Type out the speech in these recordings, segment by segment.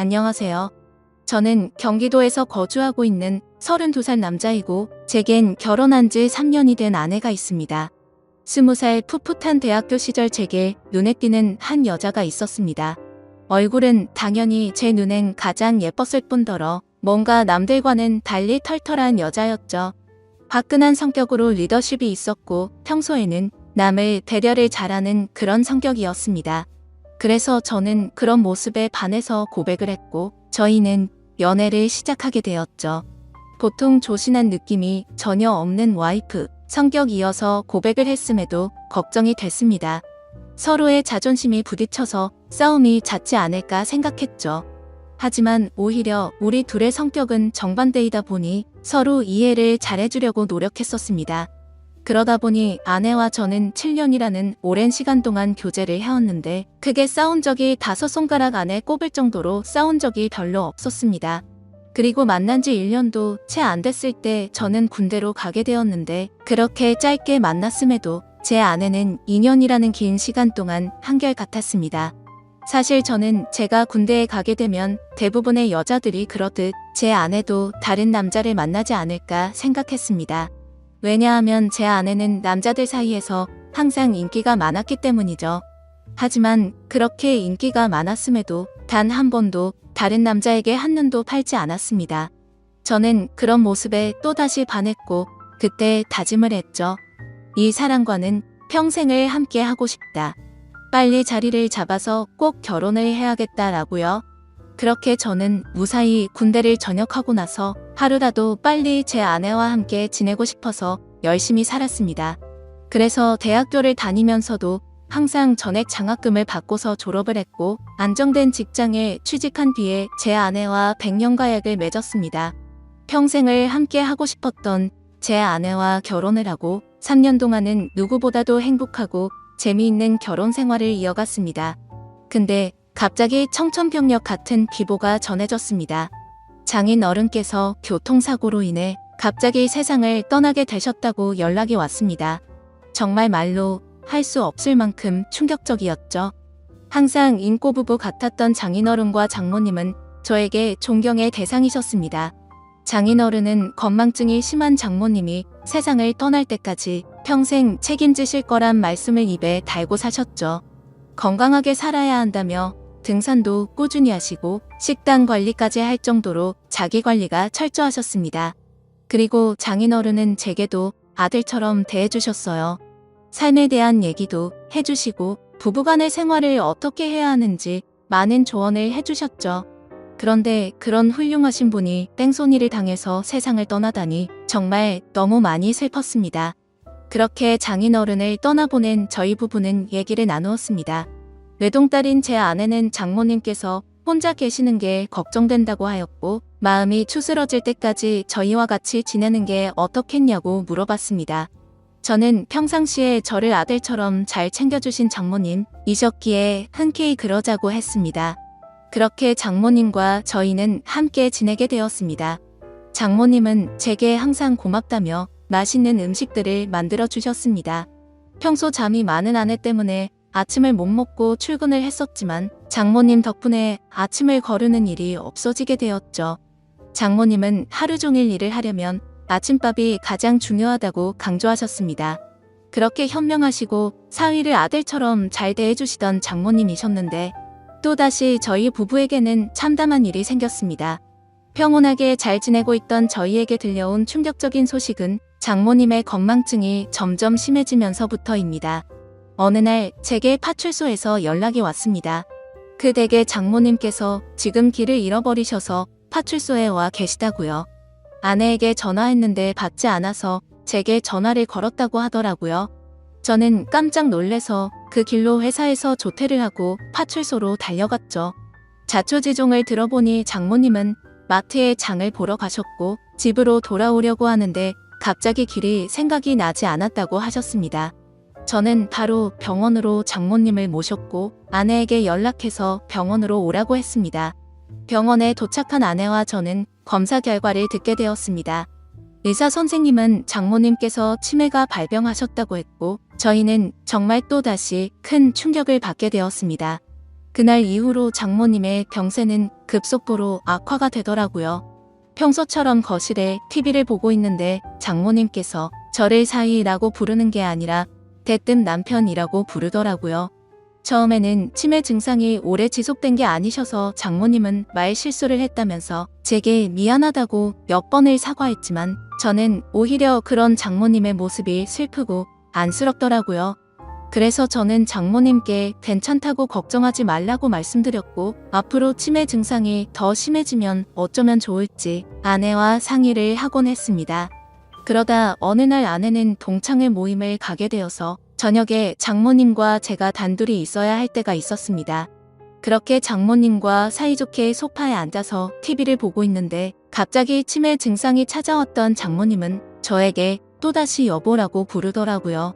안녕하세요. 저는 경기도에서 거주하고 있는 32살 남자이고 제겐 결혼한 지 3년이 된 아내가 있습니다. 20살 풋풋한 대학교 시절 제게 눈에 띄는 한 여자가 있었습니다. 얼굴은 당연히 제 눈엔 가장 예뻤을 뿐더러 뭔가 남들과는 달리 털털한 여자였죠. 화끈한 성격으로 리더십이 있었고 평소에는 남을 배려를 잘하는 그런 성격이었습니다. 그래서 저는 그런 모습에 반해서 고백을 했고 저희는 연애를 시작하게 되었죠. 보통 조신한 느낌이 전혀 없는 와이프 성격이어서 고백을 했음에도 걱정이 됐습니다. 서로의 자존심이 부딪혀서 싸움이 잦지 않을까 생각했죠. 하지만 오히려 우리 둘의 성격은 정반대이다 보니 서로 이해를 잘해주려고 노력했었습니다. 그러다 보니 아내와 저는 7년이라는 오랜 시간 동안 교제를 해왔는데 크게 싸운 적이 5손가락 안에 꼽을 정도로 싸운 적이 별로 없었습니다. 그리고 만난 지 1년도 채 안 됐을 때 저는 군대로 가게 되었는데 그렇게 짧게 만났음에도 제 아내는 2년이라는 긴 시간 동안 한결같았습니다. 사실 저는 제가 군대에 가게 되면 대부분의 여자들이 그러듯 제 아내도 다른 남자를 만나지 않을까 생각했습니다. 왜냐하면 제 아내는 남자들 사이에서 항상 인기가 많았기 때문이죠. 하지만 그렇게 인기가 많았음에도 단 한 번도 다른 남자에게 한눈도 팔지 않았습니다. 저는 그런 모습에 또다시 반했고 그때 다짐을 했죠. 이 사람과는 평생을 함께 하고 싶다. 빨리 자리를 잡아서 꼭 결혼을 해야겠다라고요. 그렇게 저는 무사히 군대를 전역하고 나서 하루라도 빨리 제 아내와 함께 지내고 싶어서 열심히 살았습니다. 그래서 대학교를 다니면서도 항상 전액 장학금을 받고서 졸업을 했고 안정된 직장에 취직한 뒤에 제 아내와 백년가약을 맺었습니다. 평생을 함께 하고 싶었던 제 아내와 결혼을 하고 3년 동안은 누구보다도 행복하고 재미있는 결혼 생활을 이어갔습니다. 근데 갑자기 청천벽력 같은 비보가 전해졌습니다. 장인 어른께서 교통사고로 인해 갑자기 세상을 떠나게 되셨다고 연락이 왔습니다. 정말 말로 할 수 없을 만큼 충격적이었죠. 항상 인꼬부부 같았던 장인어른과 장모님은 저에게 존경의 대상이셨습니다. 장인어른은 건망증이 심한 장모님이 세상을 떠날 때까지 평생 책임지실 거란 말씀을 입에 달고 사셨죠. 건강하게 살아야 한다며 등산도 꾸준히 하시고 식단 관리까지 할 정도로 자기 관리가 철저하셨습니다. 그리고 장인어른은 제게도 아들처럼 대해주셨어요. 삶에 대한 얘기도 해주시고 부부간의 생활을 어떻게 해야 하는지 많은 조언을 해주셨죠. 그런데 그런 훌륭하신 분이 뺑소니를 당해서 세상을 떠나다니 정말 너무 많이 슬펐습니다. 그렇게 장인어른을 떠나보낸 저희 부부는 얘기를 나누었습니다. 외동딸인 제 아내는 장모님께서 혼자 계시는 게 걱정된다고 하였고 마음이 추스러질 때까지 저희와 같이 지내는 게 어떻겠냐고 물어봤습니다. 저는 평상시에 저를 아들처럼 잘 챙겨주신 장모님이셨기에 흔쾌히 그러자고 했습니다. 그렇게 장모님과 저희는 함께 지내게 되었습니다. 장모님은 제게 항상 고맙다며 맛있는 음식들을 만들어 주셨습니다. 평소 잠이 많은 아내 때문에 아침을 못 먹고 출근을 했었지만 장모님 덕분에 아침을 거르는 일이 없어지게 되었죠. 장모님은 하루 종일 일을 하려면 아침밥이 가장 중요하다고 강조하셨습니다. 그렇게 현명하시고 사위를 아들처럼 잘 대해주시던 장모님이셨는데 또다시 저희 부부에게는 참담한 일이 생겼습니다. 평온하게 잘 지내고 있던 저희에게 들려온 충격적인 소식은 장모님의 건망증이 점점 심해지면서부터입니다. 어느 날 제게 파출소에서 연락이 왔습니다. 그 댁의 장모님께서 지금 길을 잃어버리셔서 파출소에 와 계시다고요. 아내에게 전화했는데 받지 않아서 제게 전화를 걸었다고 하더라고요. 저는 깜짝 놀래서 그 길로 회사에서 조퇴를 하고 파출소로 달려갔죠. 자초지종을 들어보니 장모님은 마트에 장을 보러 가셨고 집으로 돌아오려고 하는데 갑자기 길이 생각이 나지 않았다고 하셨습니다. 저는 바로 병원으로 장모님을 모셨고 아내에게 연락해서 병원으로 오라고 했습니다. 병원에 도착한 아내와 저는 검사 결과를 듣게 되었습니다. 의사 선생님은 장모님께서 치매가 발병하셨다고 했고 저희는 정말 또다시 큰 충격을 받게 되었습니다. 그날 이후로 장모님의 병세는 급속도로 악화가 되더라고요. 평소처럼 거실에 TV를 보고 있는데 장모님께서 저를 사위라고 부르는 게 아니라 대뜸 남편이라고 부르더라고요. 처음에는 치매 증상이 오래 지속된 게 아니셔서 장모님은 말 실수를 했다면서 제게 미안하다고 몇 번을 사과했지만 저는 오히려 그런 장모님의 모습이 슬프고 안쓰럽더라고요. 그래서 저는 장모님께 괜찮다고 걱정하지 말라고 말씀드렸고 앞으로 치매 증상이 더 심해지면 어쩌면 좋을지 아내와 상의를 하곤 했습니다. 그러다 어느 날 아내는 동창회 모임을 가게 되어서 저녁에 장모님과 제가 단둘이 있어야 할 때가 있었습니다. 그렇게 장모님과 사이좋게 소파에 앉아서 TV를 보고 있는데 갑자기 치매 증상이 찾아왔던 장모님은 저에게 또다시 여보라고 부르더라고요.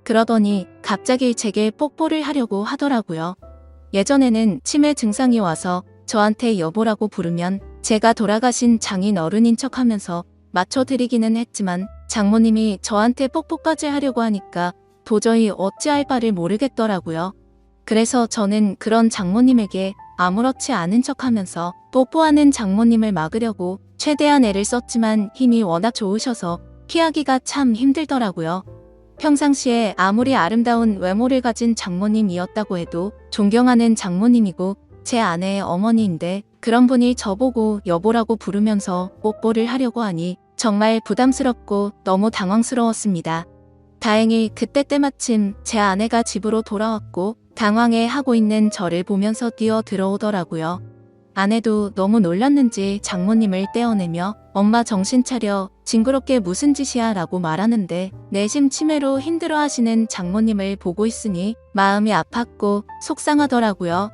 그러더니 갑자기 제게 뽀뽀를 하려고 하더라고요. 예전에는 치매 증상이 와서 저한테 여보라고 부르면 제가 돌아가신 장인 어른인 척하면서 맞춰드리기는 했지만 장모님이 저한테 뽀뽀까지 하려고 하니까 도저히 어찌할 바를 모르겠더라고요. 그래서 저는 그런 장모님에게 아무렇지 않은 척하면서 뽀뽀하는 장모님을 막으려고 최대한 애를 썼지만 힘이 워낙 좋으셔서 피하기가 참 힘들더라고요. 평상시에 아무리 아름다운 외모를 가진 장모님이었다고 해도 존경하는 장모님이고 제 아내의 어머니인데 그런 분이 저보고 여보라고 부르면서 뽀뽀를 하려고 하니 정말 부담스럽고 너무 당황스러웠습니다. 다행히 그때 때마침 제 아내가 집으로 돌아왔고 당황해하고 있는 저를 보면서 뛰어 들어오더라고요. 아내도 너무 놀랐는지 장모님을 떼어내며 엄마 정신 차려 징그럽게 무슨 짓이야 라고 말하는데 내심 치매로 힘들어하시는 장모님을 보고 있으니 마음이 아팠고 속상하더라고요.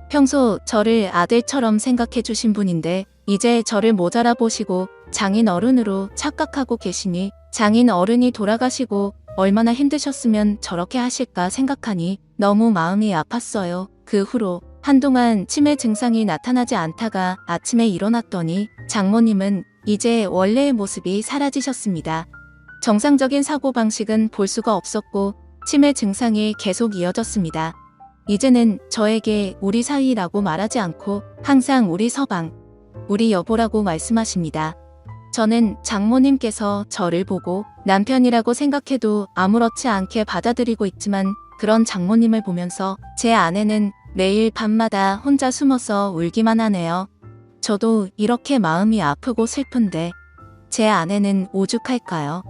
평소 저를 아들처럼 생각해 주신 분인데 이제 저를 모자라 보시고 장인 어른으로 착각하고 계시니 장인 어른이 돌아가시고 얼마나 힘드셨으면 저렇게 하실까 생각하니 너무 마음이 아팠어요. 그 후로 한동안 치매 증상이 나타나지 않다가 아침에 일어났더니 장모님은 이제 원래의 모습이 사라지셨습니다. 정상적인 사고방식은 볼 수가 없었고 치매 증상이 계속 이어졌습니다. 이제는 저에게 우리 사위라고 말하지 않고 항상 우리 서방, 우리 여보라고 말씀하십니다. 저는 장모님께서 저를 보고 남편이라고 생각해도 아무렇지 않게 받아들이고 있지만 그런 장모님을 보면서 제 아내는 매일 밤마다 혼자 숨어서 울기만 하네요. 저도 이렇게 마음이 아프고 슬픈데 제 아내는 오죽할까요?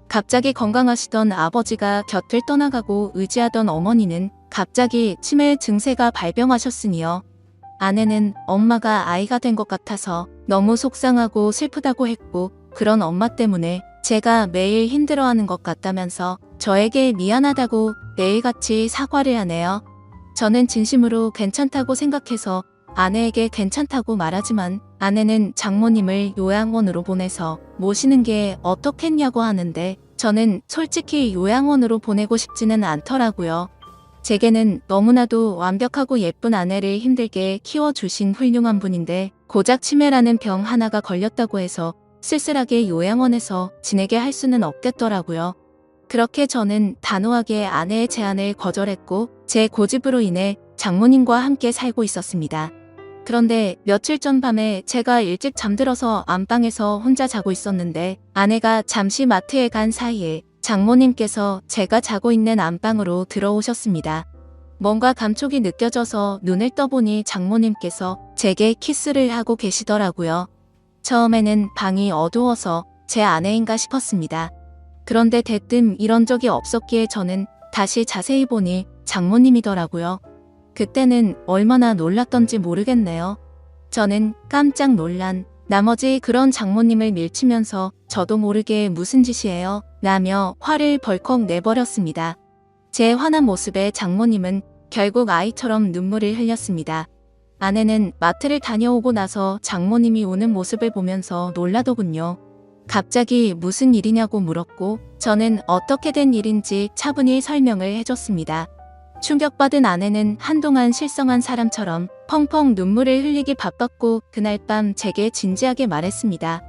갑자기 건강하시던 아버지가 곁을 떠나가고 의지하던 어머니는 갑자기 치매 증세가 발병하셨으니요. 아내는 엄마가 아이가 된 것 같아서 너무 속상하고 슬프다고 했고 그런 엄마 때문에 제가 매일 힘들어하는 것 같다면서 저에게 미안하다고 매일같이 사과를 하네요. 저는 진심으로 괜찮다고 생각해서 아내에게 괜찮다고 말하지만 아내는 장모님을 요양원으로 보내서 모시는 게 어떻겠냐고 하는데 저는 솔직히 요양원으로 보내고 싶지는 않더라고요. 제게는 너무나도 완벽하고 예쁜 아내를 힘들게 키워주신 훌륭한 분인데 고작 치매라는 병 하나가 걸렸다고 해서 쓸쓸하게 요양원에서 지내게 할 수는 없겠더라고요. 그렇게 저는 단호하게 아내의 제안을 거절했고 제 고집으로 인해 장모님과 함께 살고 있었습니다. 그런데 며칠 전 밤에 제가 일찍 잠들어서 안방에서 혼자 자고 있었는데 아내가 잠시 마트에 간 사이에 장모님께서 제가 자고 있는 안방으로 들어오셨습니다. 뭔가 감촉이 느껴져서 눈을 떠보니 장모님께서 제게 키스를 하고 계시더라고요. 처음에는 방이 어두워서 제 아내인가 싶었습니다. 그런데 대뜸 이런 적이 없었기에 저는 다시 자세히 보니 장모님이더라고요. 그때는 얼마나 놀랐던지 모르겠네요. 저는 깜짝 놀란 나머지 그런 장모님을 밀치면서 저도 모르게 무슨 짓이에요? 라며 화를 벌컥 내버렸습니다. 제 화난 모습에 장모님은 결국 아이처럼 눈물을 흘렸습니다. 아내는 마트를 다녀오고 나서 장모님이 우는 모습을 보면서 놀라더군요. 갑자기 무슨 일이냐고 물었고 저는 어떻게 된 일인지 차분히 설명을 해줬습니다. 충격받은 아내는 한동안 실성한 사람처럼 펑펑 눈물을 흘리기 바빴고 그날 밤 제게 진지하게 말했습니다.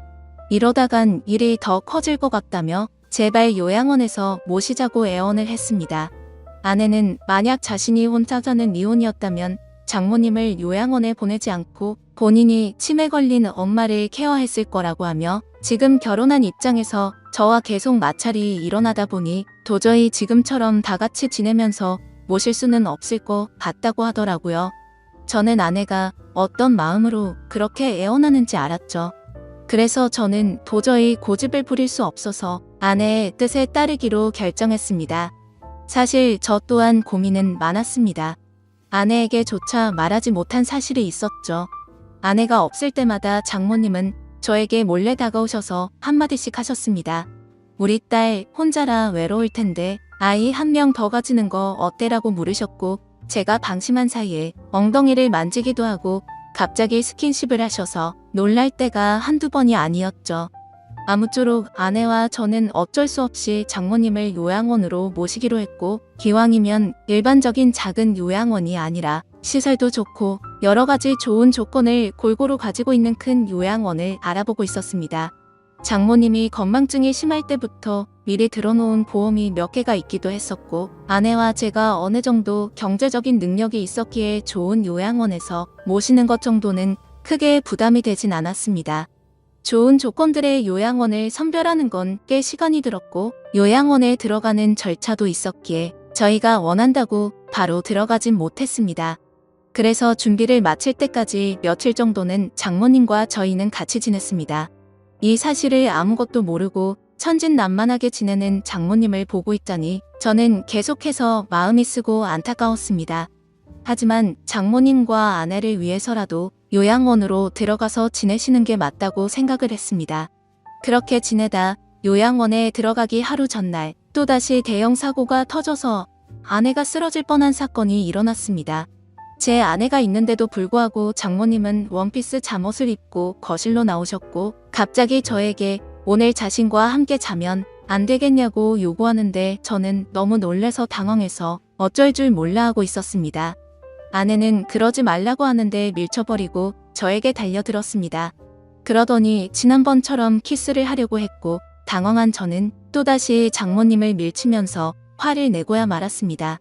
이러다간 일이 더 커질 것 같다며 제발 요양원에서 모시자고 애원을 했습니다. 아내는 만약 자신이 혼자 사는 미혼이었다면 장모님을 요양원에 보내지 않고 본인이 치매 걸린 엄마를 케어했을 거라고 하며 지금 결혼한 입장에서 저와 계속 마찰이 일어나다 보니 도저히 지금처럼 다 같이 지내면서 모실 수는 없을 것 같다고 하더라고요. 저는 아내가 어떤 마음으로 그렇게 애원하는지 알았죠. 그래서 저는 도저히 고집을 부릴 수 없어서 아내의 뜻에 따르기로 결정했습니다. 사실 저 또한 고민은 많았습니다. 아내에게조차 말하지 못한 사실이 있었죠. 아내가 없을 때마다 장모님은 저에게 몰래 다가오셔서 한마디씩 하셨습니다. 우리 딸 혼자라 외로울 텐데 아이 한 명 더 가지는 거 어때라고 물으셨고, 제가 방심한 사이에 엉덩이를 만지기도 하고 갑자기 스킨십을 하셔서 놀랄 때가 한두 번이 아니었죠. 아무쪼록 아내와 저는 어쩔 수 없이 장모님을 요양원으로 모시기로 했고, 기왕이면 일반적인 작은 요양원이 아니라 시설도 좋고 여러 가지 좋은 조건을 골고루 가지고 있는 큰 요양원을 알아보고 있었습니다. 장모님이 건망증이 심할 때부터 미리 들어놓은 보험이 몇 개가 있기도 했었고, 아내와 제가 어느 정도 경제적인 능력이 있었기에 좋은 요양원에서 모시는 것 정도는 크게 부담이 되진 않았습니다. 좋은 조건들의 요양원을 선별하는 건 꽤 시간이 들었고, 요양원에 들어가는 절차도 있었기에 저희가 원한다고 바로 들어가진 못했습니다. 그래서 준비를 마칠 때까지 며칠 정도는 장모님과 저희는 같이 지냈습니다. 이 사실을 아무것도 모르고 천진난만하게 지내는 장모님을 보고 있자니 저는 계속해서 마음이 쓰고 안타까웠습니다. 하지만 장모님과 아내를 위해서라도 요양원으로 들어가서 지내시는 게 맞다고 생각을 했습니다. 그렇게 지내다 요양원에 들어가기 하루 전날 또다시 대형 사고가 터져서 아내가 쓰러질 뻔한 사건이 일어났습니다. 제 아내가 있는데도 불구하고 장모님은 원피스 잠옷을 입고 거실로 나오셨고, 갑자기 저에게 오늘 자신과 함께 자면 안 되겠냐고 요구하는데 저는 너무 놀래서 당황해서 어쩔 줄 몰라 하고 있었습니다. 아내는 그러지 말라고 하는데 밀쳐버리고 저에게 달려들었습니다. 그러더니 지난번처럼 키스를 하려고 했고, 당황한 저는 또다시 장모님을 밀치면서 화를 내고야 말았습니다.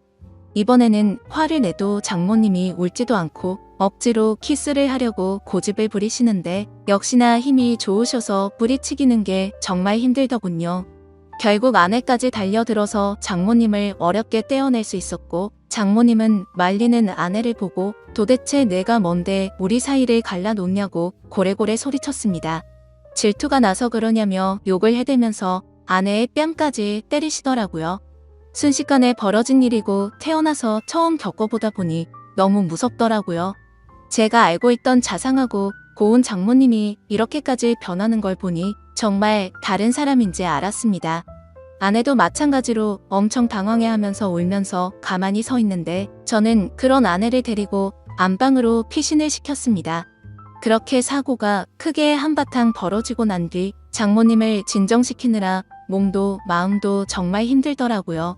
이번에는 화를 내도 장모님이 울지도 않고 억지로 키스를 하려고 고집을 부리시는데 역시나 힘이 좋으셔서 뿌리치기는 게 정말 힘들더군요. 결국 아내까지 달려들어서 장모님을 어렵게 떼어낼 수 있었고, 장모님은 말리는 아내를 보고 도대체 내가 뭔데 우리 사이를 갈라놓냐고 고래고래 소리쳤습니다. 질투가 나서 그러냐며 욕을 해대면서 아내의 뺨까지 때리시더라고요. 순식간에 벌어진 일이고 태어나서 처음 겪어보다 보니 너무 무섭더라고요. 제가 알고 있던 자상하고 고운 장모님이 이렇게까지 변하는 걸 보니 정말 다른 사람인지 알았습니다. 아내도 마찬가지로 엄청 당황해하면서 울면서 가만히 서 있는데 저는 그런 아내를 데리고 안방으로 피신을 시켰습니다. 그렇게 사고가 크게 한바탕 벌어지고 난 뒤 장모님을 진정시키느라 몸도 마음도 정말 힘들더라고요.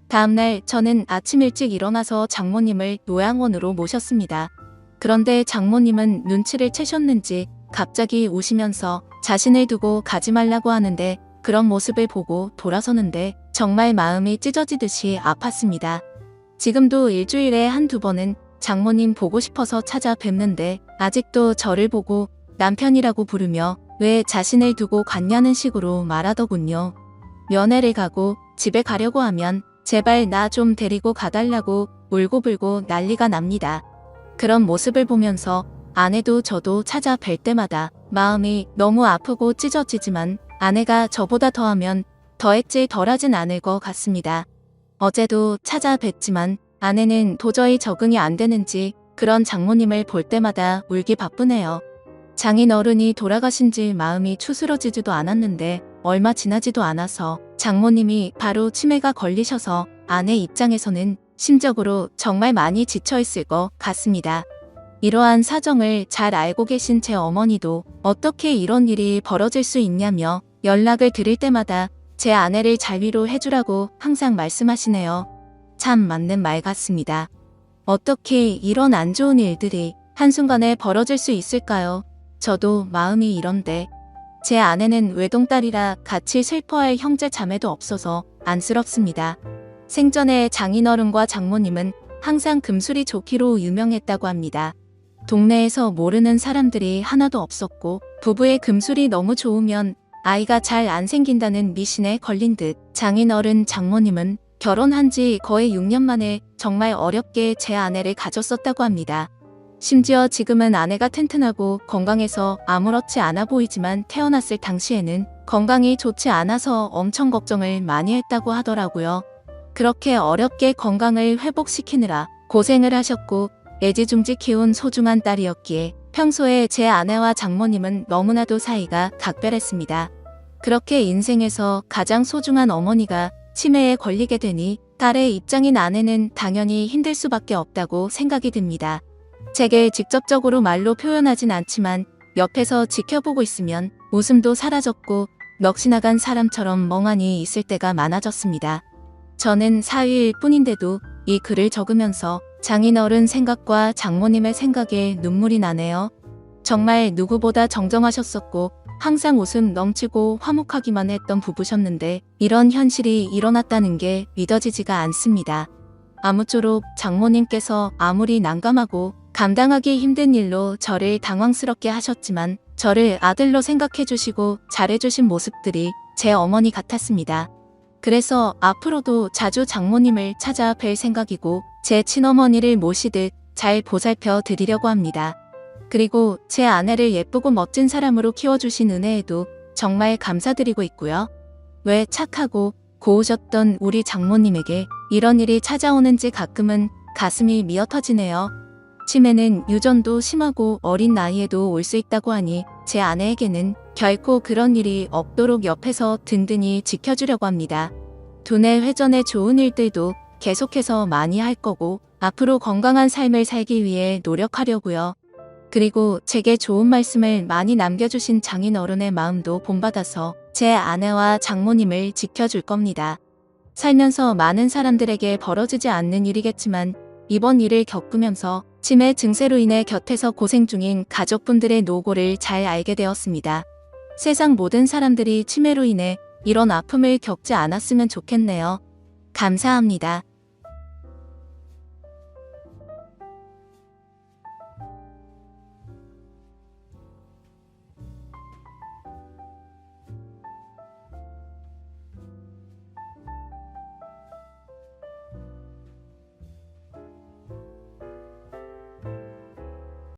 다음날 저는 아침 일찍 일어나서 장모님을 요양원으로 모셨습니다. 그런데 장모님은 눈치를 채셨는지 갑자기 우시면서 자신을 두고 가지 말라고 하는데, 그런 모습을 보고 돌아서는데 정말 마음이 찢어지듯이 아팠습니다. 지금도 일주일에 한두 번은 장모님 보고 싶어서 찾아뵙는데 아직도 저를 보고 남편이라고 부르며 왜 자신을 두고 갔냐는 식으로 말하더군요. 면회를 가고 집에 가려고 하면 제발 나 좀 데리고 가달라고 울고불고 난리가 납니다. 그런 모습을 보면서 아내도 저도 찾아뵐 때마다 마음이 너무 아프고 찢어지지만 아내가 저보다 더하면 더했지 덜하진 않을 것 같습니다. 어제도 찾아뵀지만 아내는 도저히 적응이 안 되는지 그런 장모님을 볼 때마다 울기 바쁘네요. 장인 어른이 돌아가신 지 마음이 추스러지지도 않았는데 얼마 지나지도 않아서 장모님이 바로 치매가 걸리셔서 아내 입장에서는 심적으로 정말 많이 지쳐있을 것 같습니다. 이러한 사정을 잘 알고 계신 제 어머니도 어떻게 이런 일이 벌어질 수 있냐며 연락을 드릴 때마다 제 아내를 잘 위로해주라고 항상 말씀하시네요. 참 맞는 말 같습니다. 어떻게 이런 안 좋은 일들이 한순간에 벌어질 수 있을까요? 저도 마음이 이런데 제 아내는 외동딸이라 같이 슬퍼할 형제 자매도 없어서 안쓰럽습니다. 생전에 장인어른과 장모님은 항상 금술이 좋기로 유명했다고 합니다. 동네에서 모르는 사람들이 하나도 없었고 부부의 금술이 너무 좋으면 아이가 잘 안 생긴다는 미신에 걸린 듯 장인어른 장모님은 결혼한 지 거의 6년 만에 정말 어렵게 제 아내를 가졌었다고 합니다. 심지어 지금은 아내가 튼튼하고 건강해서 아무렇지 않아 보이지만 태어났을 당시에는 건강이 좋지 않아서 엄청 걱정을 많이 했다고 하더라고요. 그렇게 어렵게 건강을 회복시키느라 고생을 하셨고 애지중지 키운 소중한 딸이었기에 평소에 제 아내와 장모님은 너무나도 사이가 각별했습니다. 그렇게 인생에서 가장 소중한 어머니가 치매에 걸리게 되니 딸의 입장인 아내는 당연히 힘들 수밖에 없다고 생각이 듭니다. 제게 직접적으로 말로 표현하진 않지만 옆에서 지켜보고 있으면 웃음도 사라졌고 넋이 나간 사람처럼 멍하니 있을 때가 많아졌습니다. 저는 사위일 뿐인데도 이 글을 적으면서 장인어른 생각과 장모님의 생각에 눈물이 나네요. 정말 누구보다 정정하셨었고 항상 웃음 넘치고 화목하기만 했던 부부셨는데 이런 현실이 일어났다는 게 믿어지지가 않습니다. 아무쪼록 장모님께서 아무리 난감하고 감당하기 힘든 일로 저를 당황스럽게 하셨지만 저를 아들로 생각해 주시고 잘해주신 모습들이 제 어머니 같았습니다. 그래서 앞으로도 자주 장모님을 찾아 뵐 생각이고 제 친어머니를 모시듯 잘 보살펴 드리려고 합니다. 그리고 제 아내를 예쁘고 멋진 사람으로 키워주신 은혜에도 정말 감사드리고 있고요. 왜 착하고 고우셨던 우리 장모님에게 이런 일이 찾아오는지 가끔은 가슴이 미어터지네요. 치매는 유전도 심하고 어린 나이에도 올 수 있다고 하니 제 아내에게는 결코 그런 일이 없도록 옆에서 든든히 지켜주려고 합니다. 두뇌 회전에 좋은 일들도 계속해서 많이 할 거고 앞으로 건강한 삶을 살기 위해 노력하려고요. 그리고 제게 좋은 말씀을 많이 남겨주신 장인어른의 마음도 본받아서 제 아내와 장모님을 지켜줄 겁니다. 살면서 많은 사람들에게 벌어지지 않는 일이겠지만 이번 일을 겪으면서 치매 증세로 인해 곁에서 고생 중인 가족분들의 노고를 잘 알게 되었습니다. 세상 모든 사람들이 치매로 인해 이런 아픔을 겪지 않았으면 좋겠네요. 감사합니다.